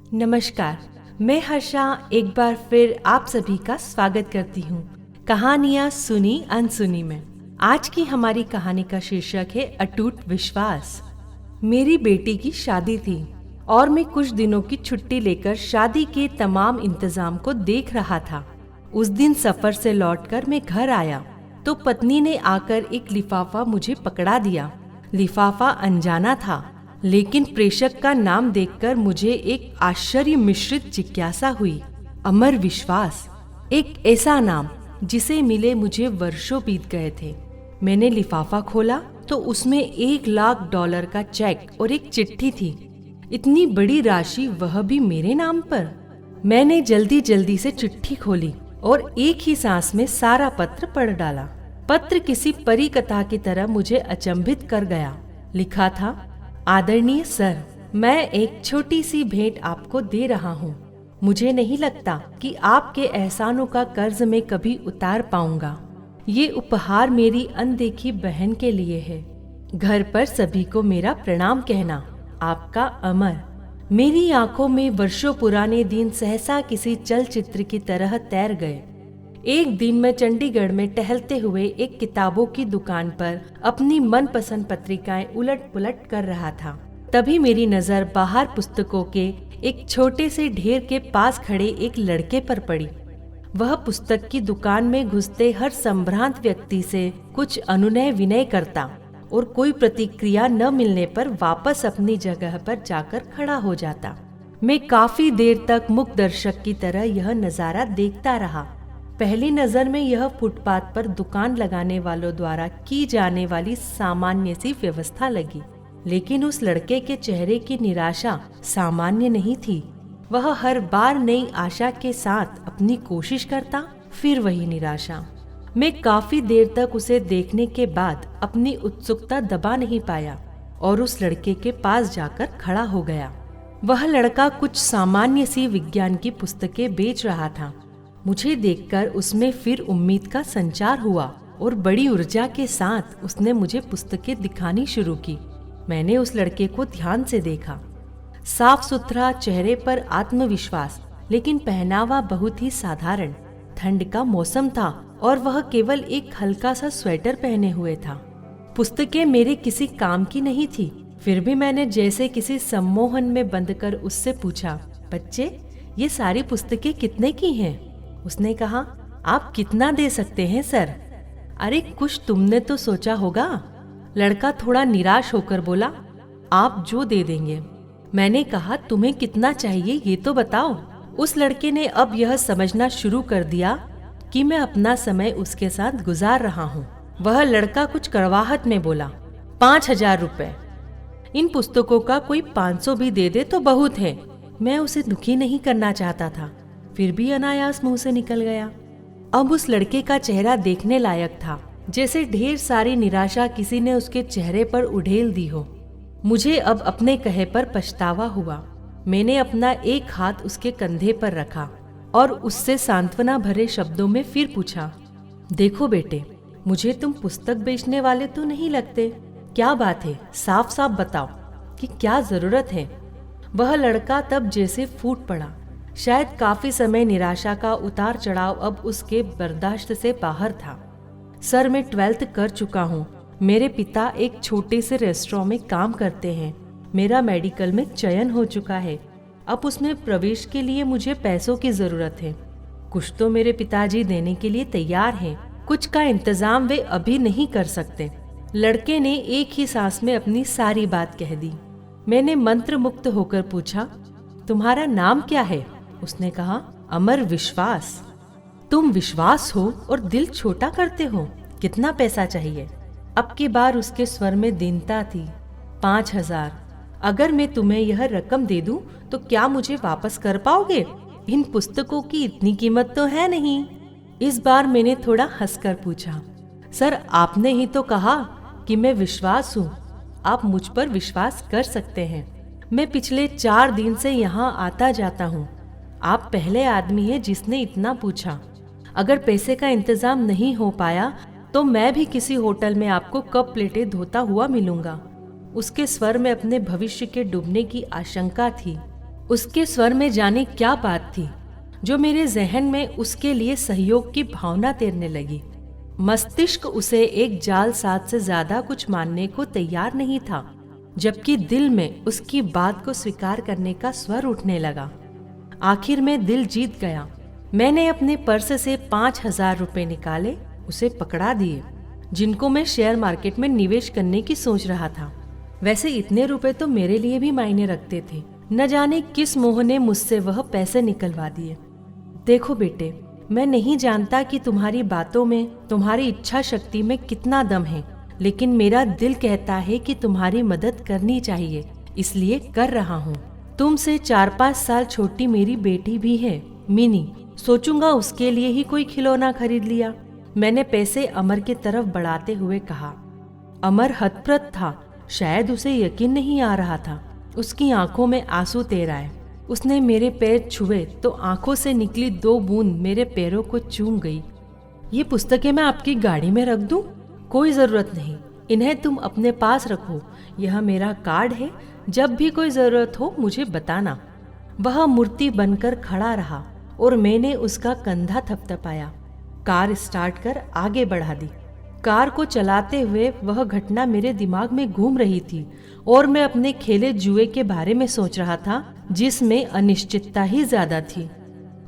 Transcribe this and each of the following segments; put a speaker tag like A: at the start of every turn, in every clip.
A: नमस्कार, मैं हर्षा एक बार फिर आप सभी का स्वागत करती हूँ कहानियाँ सुनी अनसुनी में। आज की हमारी कहानी का शीर्षक है अटूट विश्वास। मेरी बेटी की शादी थी और मैं कुछ दिनों की छुट्टी लेकर शादी के तमाम इंतजाम को देख रहा था। उस दिन सफर से लौटकर मैं घर आया तो पत्नी ने आकर एक लिफाफा मुझे पकड़ा दिया। लिफाफा अनजाना था, लेकिन प्रेषक का नाम देखकर मुझे एक आश्चर्य मिश्रित जिज्ञासा हुई। अमर विश्वास, एक ऐसा नाम जिसे मिले मुझे वर्षों बीत गए थे। मैंने लिफाफा खोला तो उसमें $1,00,000 का चेक और एक चिट्ठी थी। इतनी बड़ी राशि, वह भी मेरे नाम पर। मैंने जल्दी जल्दी से चिट्ठी खोली और एक ही सांस में सारा पत्र पढ़ डाला। पत्र किसी परी कथा की तरह मुझे अचंभित कर गया। लिखा था, आदरणीय सर, मैं एक छोटी सी भेंट आपको दे रहा हूँ। मुझे नहीं लगता कि आपके एहसानों का कर्ज मैं कभी उतार पाऊंगा। ये उपहार मेरी अनदेखी बहन के लिए है। घर पर सभी को मेरा प्रणाम कहना। आपका अमर। मेरी आंखों में वर्षों पुराने दिन सहसा किसी चलचित्र की तरह तैर गए। एक दिन मैं चंडीगढ़ में टहलते हुए एक किताबों की दुकान पर अपनी मनपसंद पत्रिकाएं उलट पुलट कर रहा था। तभी मेरी नजर बाहर पुस्तकों के एक छोटे से ढेर के पास खड़े एक लड़के पर पड़ी। वह पुस्तक की दुकान में घुसते हर संभ्रांत व्यक्ति से कुछ अनुनय विनय करता और कोई प्रतिक्रिया न मिलने पर वापस अपनी जगह पर जाकर खड़ा हो जाता। मैं काफी देर तक मूक दर्शक की तरह यह नजारा देखता रहा। पहली नजर में यह फुटपाथ पर दुकान लगाने वालों द्वारा की जाने वाली सामान्य सी व्यवस्था लगी, लेकिन उस लड़के के चेहरे की निराशा सामान्य नहीं थी। वह हर बार नई आशा के साथ अपनी कोशिश करता, फिर वही निराशा। मैं काफी देर तक उसे देखने के बाद अपनी उत्सुकता दबा नहीं पाया और उस लड़के के पास जाकर खड़ा हो गया। वह लड़का कुछ सामान्य सी विज्ञान की पुस्तकें बेच रहा था। मुझे देखकर उसमें फिर उम्मीद का संचार हुआ और बड़ी ऊर्जा के साथ उसने मुझे पुस्तकें दिखानी शुरू की। मैंने उस लड़के को ध्यान से देखा। साफ सुथरा, चेहरे पर आत्मविश्वास, लेकिन पहनावा बहुत ही साधारण। ठंड का मौसम था और वह केवल एक हल्का सा स्वेटर पहने हुए था। पुस्तकें मेरे किसी काम की नहीं थी, फिर भी मैंने जैसे किसी सम्मोहन में बंधकर उससे पूछा, बच्चे, ये सारी पुस्तकें कितने की हैं? उसने कहा, आप कितना दे सकते हैं सर? अरे कुछ तुमने तो सोचा होगा। लड़का थोड़ा निराश होकर बोला, आप जो दे देंगे। मैंने कहा, तुम्हें कितना चाहिए ये तो बताओ। उस लड़के ने अब यह समझना शुरू कर दिया कि मैं अपना समय उसके साथ गुजार रहा हूँ। वह लड़का कुछ कड़वाहट में बोला, 5,000 रुपए। इन पुस्तकों का कोई 500 भी दे दे तो बहुत है। मैं उसे दुखी नहीं करना चाहता था, फिर भी अनायास मुंह से निकल गया। अब उस लड़के का चेहरा देखने लायक था, जैसे ढेर सारी निराशा किसी ने उसके चेहरे पर उड़ेल दी हो। मुझे अब अपने कहे पर पछतावा हुआ। मैंने अपना एक हाथ उसके कंधे पर रखा और उससे सांत्वना भरे शब्दों में फिर पूछा, देखो बेटे, मुझे तुम पुस्तक बेचने वाले तो नहीं लगते। क्या बात है, साफ साफ बताओ कि क्या जरूरत है। वह लड़का तब जैसे फूट पड़ा। शायद काफी समय निराशा का उतार चढ़ाव अब उसके बर्दाश्त से बाहर था। सर, मैं 12th कर चुका हूँ। मेरे पिता एक छोटे से रेस्टोरेंट में काम करते हैं। मेरा मेडिकल में चयन हो चुका है। अब उसमें प्रवेश के लिए मुझे पैसों की जरूरत है। कुछ तो मेरे पिताजी देने के लिए तैयार हैं, कुछ का इंतजाम वे अभी नहीं कर सकते। लड़के ने एक ही सांस में अपनी सारी बात कह दी। मैंने मंत्र मुक्त होकर पूछा, तुम्हारा नाम क्या है? उसने कहा, अमर विश्वास। तुम विश्वास हो और दिल छोटा करते हो। कितना पैसा चाहिए? अब की बार उसके स्वर में दीनता थी। 5,000। अगर मैं तुम्हें यह रकम दे दूं तो क्या मुझे वापस कर पाओगे? इन पुस्तकों की इतनी कीमत तो है नहीं। इस बार मैंने थोड़ा हंसकर पूछा, सर, आपने ही तो कहा कि मैं विश्वास हूँ। आप मुझ पर विश्वास कर सकते हैं। मैं पिछले 4 दिन से यहाँ आता जाता हूँ। आप पहले आदमी हैं जिसने इतना पूछा। अगर पैसे का इंतजाम नहीं हो पाया तो मैं भी किसी होटल में आपको कप प्लेटें धोता हुआ मिलूंगा। उसके स्वर में अपने भविष्य के डूबने की आशंका थी। उसके स्वर में जाने क्या बात थी जो मेरे जहन में उसके लिए सहयोग की भावना तैरने लगी। मस्तिष्क उसे एक जालसाज से ज्यादा कुछ मानने को तैयार नहीं था, जबकि दिल में उसकी बात को स्वीकार करने का स्वर उठने लगा। आखिर में दिल जीत गया। मैंने अपने पर्स से 5,000 रुपए निकाले, उसे पकड़ा दिए, जिनको मैं शेयर मार्केट में निवेश करने की सोच रहा था। वैसे इतने रुपए तो मेरे लिए भी मायने रखते थे। न जाने किस मोह ने मुझसे वह पैसे निकलवा दिए। देखो बेटे, मैं नहीं जानता कि तुम्हारी बातों में, तुम्हारी इच्छा शक्ति में कितना दम है, लेकिन मेरा दिल कहता है कि तुम्हारी मदद करनी चाहिए, इसलिए कर रहा हूँ। तुमसे 4-5 साल छोटी मेरी बेटी भी है, मिनी। सोचूंगा उसके लिए ही कोई खिलौना खरीद लिया। मैंने पैसे अमर की तरफ बढ़ाते हुए कहा। अमर हतप्रभ था, शायद उसे यकीन नहीं आ रहा था। उसकी आंखों में आंसू तैर आए। उसने मेरे पैर छुए तो आंखों से निकली 2 बूंद मेरे पैरों को चूम गई। ये पुस्तकें मैं आपकी गाड़ी में रख दूं? कोई जरूरत नहीं, इन्हें तुम अपने पास रखो। यह मेरा कार्ड है, जब भी कोई जरूरत हो मुझे बताना। वह मूर्ति बनकर खड़ा रहा और मैंने उसका कंधा थपथपाया। कार स्टार्ट कर आगे बढ़ा दी। कार को चलाते हुए वह घटना मेरे दिमाग में घूम रही थी और मैं अपने खेले जुए के बारे में सोच रहा था, जिसमें अनिश्चितता ही ज्यादा थी।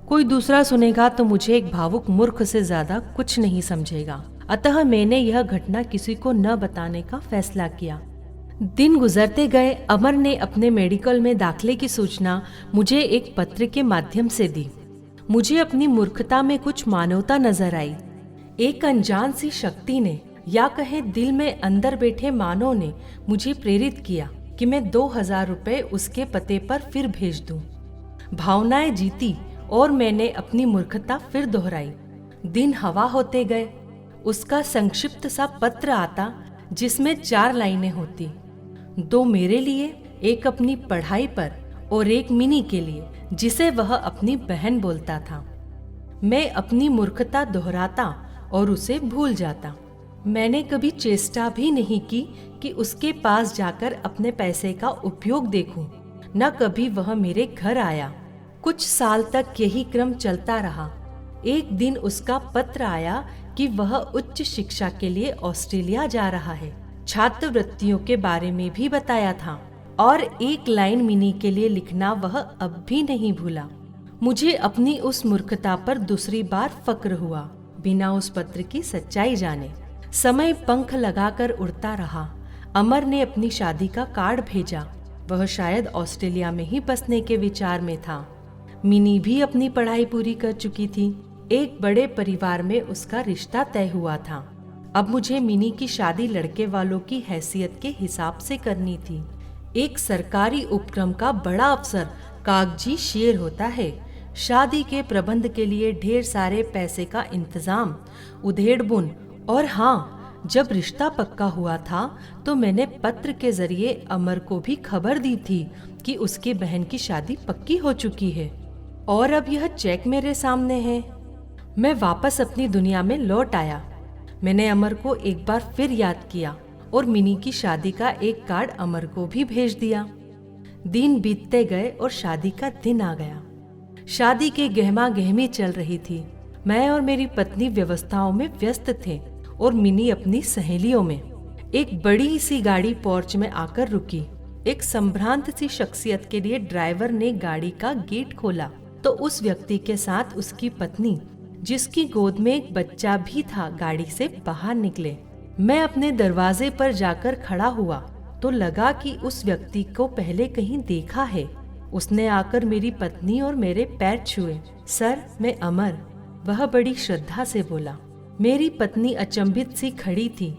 A: कोई दूसरा सुनेगा तो मुझे एक भावुक मूर्ख से ज्यादा कुछ नहीं समझेगा, अतः मैंने यह घटना किसी को न बताने का फैसला किया। दिन गुजरते गए। अमर ने अपने मेडिकल में दाखिले की सूचना मुझे एक पत्र के माध्यम से दी। मुझे अपनी मूर्खता में कुछ मानवता नजर आई। एक अनजान सी शक्ति ने, या कहे दिल में अंदर बैठे मानव ने, मुझे प्रेरित किया कि मैं 2,000 रुपए उसके पते पर फिर भेज दूं। भावनाएं जीती और मैंने अपनी मूर्खता फिर दोहराई। दिन हवा होते गए। उसका संक्षिप्त सा पत्र आता जिसमें 4 लाइनें होती, 2 मेरे लिए, एक अपनी पढ़ाई पर और एक मिनी के लिए, जिसे वह अपनी बहन बोलता था। मैं अपनी मूर्खता दोहराता और उसे भूल जाता। मैंने कभी चेष्टा भी नहीं की कि उसके पास जाकर अपने पैसे का उपयोग देखूं। न कभी वह मेरे घर आया। कुछ साल तक यही क्रम चलता रहा। एक दिन उसका पत्र आया कि वह उच्च शिक्षा के लिए ऑस्ट्रेलिया जा रहा है। छात्रवृत्तियों के बारे में भी बताया था और एक लाइन मिनी के लिए लिखना वह अब भी नहीं भूला। मुझे अपनी उस मूर्खता पर दूसरी बार फक्र हुआ, बिना उस पत्र की सच्चाई जाने। समय पंख लगाकर उड़ता रहा। अमर ने अपनी शादी का कार्ड भेजा। वह शायद ऑस्ट्रेलिया में ही बसने के विचार में था। मिनी भी अपनी पढ़ाई पूरी कर चुकी थी। एक बड़े परिवार में उसका रिश्ता तय हुआ था। अब मुझे मिनी की शादी लड़के वालों की हैसियत के हिसाब से करनी थी। एक सरकारी उपक्रम का बड़ा अफसर कागजी शेर होता है। शादी के प्रबंध के लिए ढेर सारे पैसे का इंतजाम, उधेड़-बुन। और हाँ, जब रिश्ता पक्का हुआ था तो मैंने पत्र के जरिए अमर को भी खबर दी थी कि उसकी बहन की शादी पक्की हो चुकी है। और अब यह चेक मेरे सामने है। मैं वापस अपनी दुनिया में लौट आया। मैंने अमर को एक बार फिर याद किया और मिनी की शादी का एक कार्ड अमर को भी भेज दिया। दिन बीतते गए और शादी का दिन आ गया। शादी की गहमा गहमी चल रही थी। मैं और मेरी पत्नी व्यवस्थाओं में व्यस्त थे और मिनी अपनी सहेलियों में। एक बड़ी सी गाड़ी पोर्च में आकर रुकी। एक संभ्रांत सी शख्सियत के लिए ड्राइवर ने गाड़ी का गेट खोला तो उस व्यक्ति के साथ उसकी पत्नी, जिसकी गोद में एक बच्चा भी था, गाड़ी से बाहर निकले। मैं अपने दरवाजे पर जाकर खड़ा हुआ तो लगा कि उस व्यक्ति को पहले कहीं देखा है। उसने आकर मेरी पत्नी और मेरे पैर छुए। सर, मैं अमर, वह बड़ी श्रद्धा से बोला। मेरी पत्नी अचंभित सी खड़ी थी।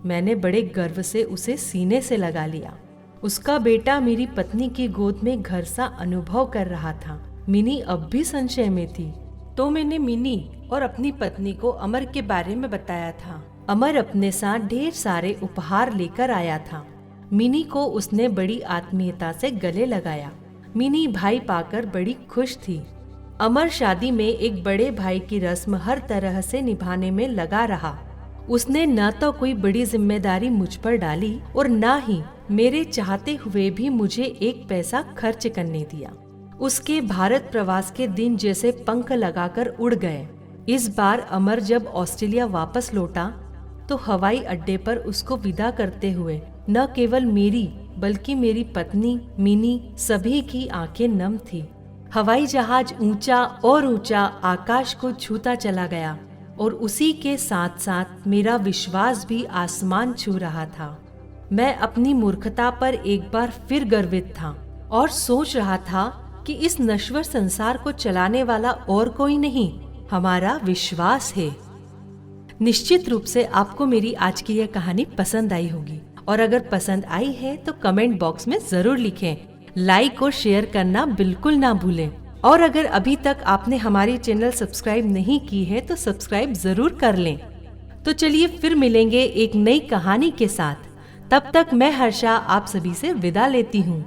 A: मैंने बड़े गर्व से उसे सीने से लगा लिया। उसका बेटा मेरी पत्नी की गोद में घर सा अनुभव कर रहा था। मिनी अब भी संशय में थी। तो मैंने मिनी और अपनी पत्नी को अमर के बारे में बताया था। अमर अपने साथ ढेर सारे उपहार लेकर आया था। मिनी को उसने बड़ी आत्मीयता से गले लगाया। मिनी भाई पाकर बड़ी खुश थी। अमर शादी में एक बड़े भाई की रस्म हर तरह से निभाने में लगा रहा। उसने न तो कोई बड़ी जिम्मेदारी मुझ पर डाली और न ही मेरे चाहते हुए भी मुझे एक पैसा खर्च करने दिया। उसके भारत प्रवास के दिन जैसे पंख लगाकर उड़ गए। इस बार अमर जब ऑस्ट्रेलिया वापस लौटा तो हवाई अड्डे पर उसको विदा करते हुए न केवल मेरी बल्कि मेरी पत्नी मिनी सभी की आंखें नम थी। हवाई जहाज ऊंचा और ऊंचा आकाश को छूता चला गया और उसी के साथ साथ मेरा विश्वास भी आसमान छू रहा था। मैं अपनी मूर्खता पर एक बार फिर गर्वित था और सोच रहा था कि इस नश्वर संसार को चलाने वाला और कोई नहीं, हमारा विश्वास है। निश्चित रूप से आपको मेरी आज की यह कहानी पसंद आई होगी और अगर पसंद आई है तो कमेंट बॉक्स में जरूर लिखें। लाइक और शेयर करना बिल्कुल ना भूलें और अगर अभी तक आपने हमारी चैनल सब्सक्राइब नहीं की है तो सब्सक्राइब जरूर कर लें। तो चलिए फिर मिलेंगे एक नई कहानी के साथ। तब तक मैं हर्षा आप सभी से विदा लेती हूँ।